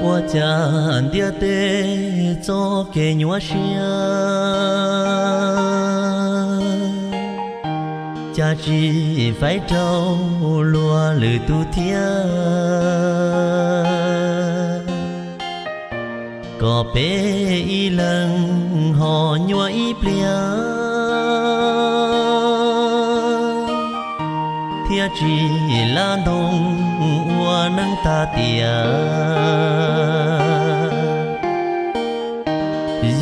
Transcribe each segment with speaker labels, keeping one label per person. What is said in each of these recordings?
Speaker 1: 我家爹爹做给我想，家只phải trâu lúa lử tu thiên, có bé y lần họ nhua y plia, thiên chỉ là đông ua nâng ta tia.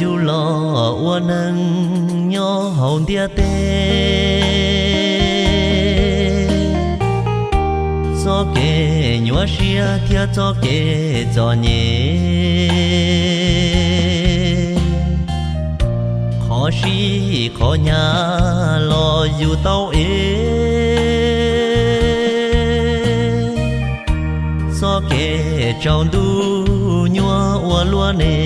Speaker 1: Dù lo ua nâng nhỏ hồng tia tê, cho kê nhua xia thia cho kê cho nhé. Khó xí khó nhà lo dù tao ế, cho kê trong đu nhua ua lúa nè.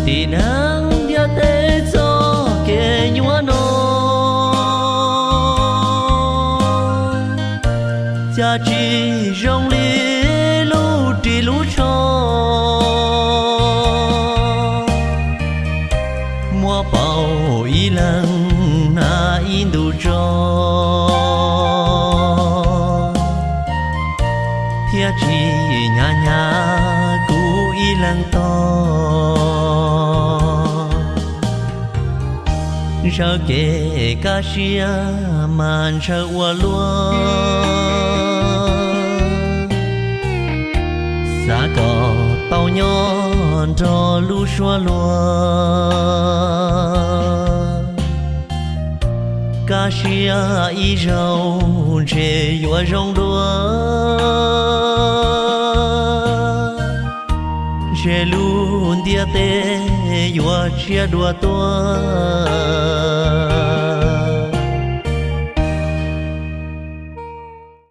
Speaker 1: Thì nắng dia tê cho kê nhua nô, cha chỉ rong lê lú trì lú cho. Mua bao y lần na in đủ cho, thiên chỉ nhà nhà cú y lần to. Sợ kể ca xia màn sợ ua lúa, xa cỏ tàu nhon cho lũ xua lúa. Ca xia y rau chê ua rong đua, chê luôn tia tê ua chia đua tua.